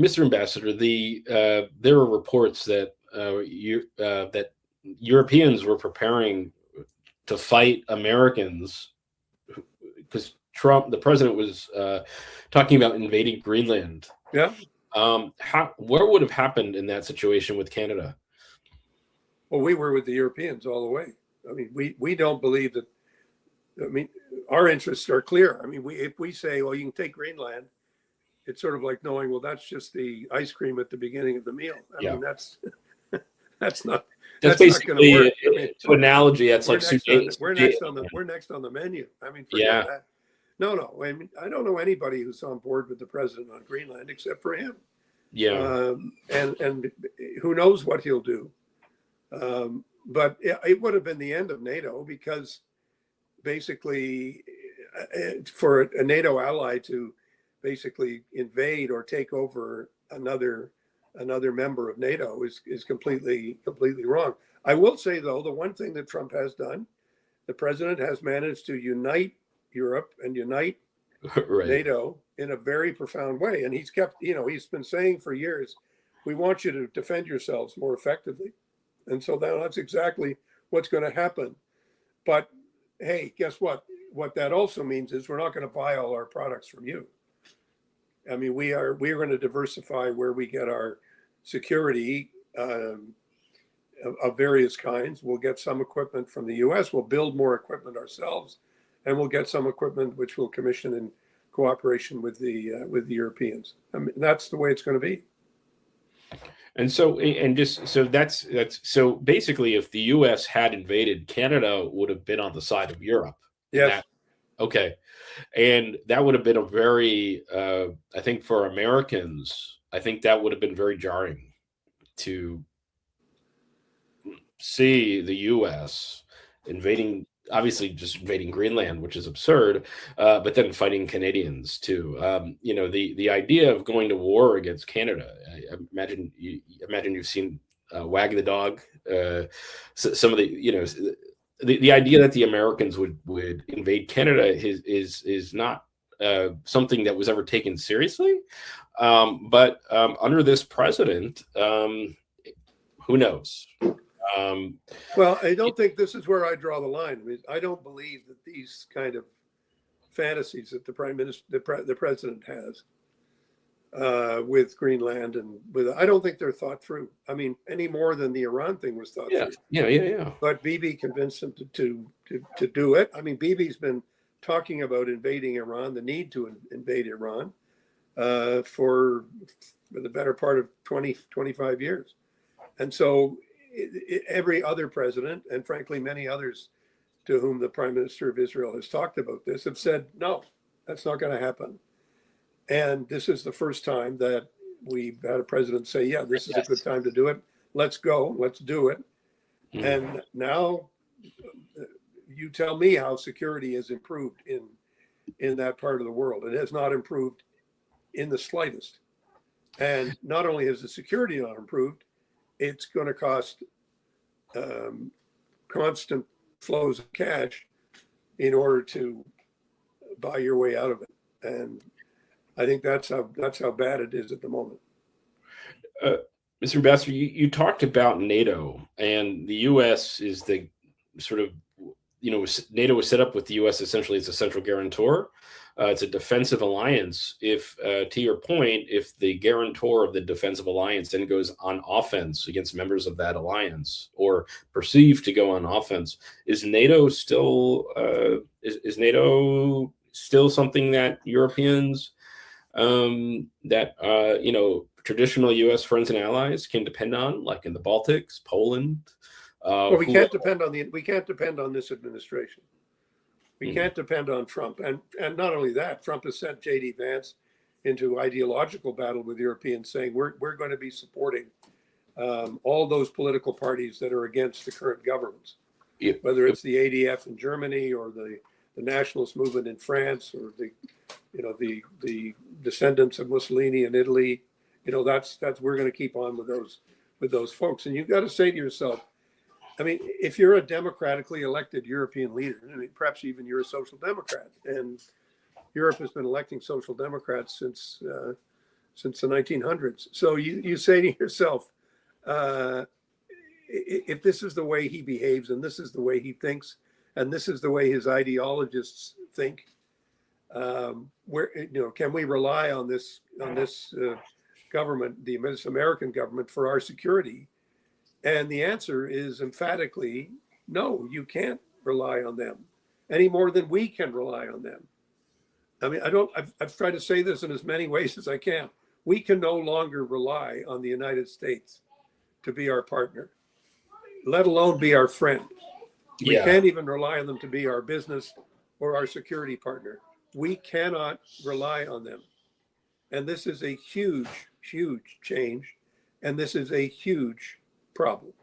Mr. Ambassador, there were reports that that Europeans were preparing to fight Americans because Trump, the president, was talking about invading Greenland. Yeah. What would have happened in that situation with Canada? Well, we were with the Europeans all the way. I mean, we don't believe that. I mean, our interests are clear. I mean, if we say, well, you can take Greenland, it's sort of like knowing, well, that's just the ice cream at the beginning of the meal. I mean, that's not. That's basically not I mean, to analogy. That's like we're next on the menu. I mean, forget that. No. I mean, I don't know anybody who's on board with the president on Greenland except for him. Yeah. And who knows what he'll do. But it would have been the end of NATO, because basically for a NATO ally to basically invade or take over another member of NATO is completely wrong. I will say, though, the one thing that Trump has done, the president has managed to unite Europe and unite right. NATO in a very profound way. And he's kept, he's been saying for years, we want you to defend yourselves more effectively. And so that's exactly what's going to happen. But hey, guess what? What that also means is we're not going to buy all our products from you. I mean, we are going to diversify where we get our security of various kinds. We'll get some equipment from the U.S. We'll build more equipment ourselves, and we'll get some equipment which we'll commission in cooperation with the Europeans. I mean, that's the way it's going to be. And so basically, if the U.S. had invaded, Canada would have been on the side of Europe. Yes. Okay. And that would have been a very, I think for Americans, I think that would have been very jarring to see the U.S. obviously just invading Greenland, which is absurd, but then fighting Canadians too. The idea of going to war against Canada, I imagine you've seen Wag the Dog. Some of the idea that the Americans would invade Canada is not something that was ever taken seriously. But under this president, who knows? Well, I don't think this is where I draw the line. I mean, I don't believe that these kind of fantasies that the the president has with Greenland I don't think they're thought through. I mean, any more than the Iran thing was thought through. Yeah. But Bibi convinced him to do it. I mean, Bibi's been talking about invading Iran, the need to invade Iran, for the better part of 25 years. And so every other president, and frankly, many others to whom the Prime Minister of Israel has talked about this, have said, no, that's not going to happen. And this is the first time that we've had a president say, yeah, this is a good time to do it. Let's go. Let's do it. Mm-hmm. And now you tell me how security has improved in that part of the world. It has not improved in the slightest. And not only has the security not improved, it's going to cost constant flows of cash in order to buy your way out of it. And I think that's how bad it is at the moment. Mr. Ambassador, you talked about NATO, and the U.S. is the sort of, NATO was set up with the U.S. essentially as a central guarantor. It's a defensive alliance. If, to your point, if the guarantor of the defensive alliance then goes on offense against members of that alliance, or perceived to go on offense, is NATO still something that Europeans, traditional U.S. friends and allies can depend on, like in the Baltics, Poland? Well, we can't depend on this administration. We can't depend on Trump. And not only that, Trump has sent J.D. Vance into ideological battle with Europeans, saying we're going to be supporting all those political parties that are against the current governments, whether it's the ADF in Germany or the nationalist movement in France, or the descendants of Mussolini in Italy. That's we're going to keep on with those folks. And you've got to say to yourself, I mean, if you're a democratically elected European leader, I mean, perhaps even you're a social democrat, and Europe has been electing social democrats since since the 1900s. So you say to yourself, if this is the way he behaves, and this is the way he thinks, and this is the way his ideologists think, where, can we rely on this government, this American government, for our security? And the answer is emphatically no. You can't rely on them any more than we can rely on them. I mean, I've tried to say this in as many ways as I can. We can no longer rely on the United States to be our partner, let alone be our friend. We can't even rely on them to be our business or our security partner. We cannot rely on them. And this is a huge, huge change. And this is a huge problem.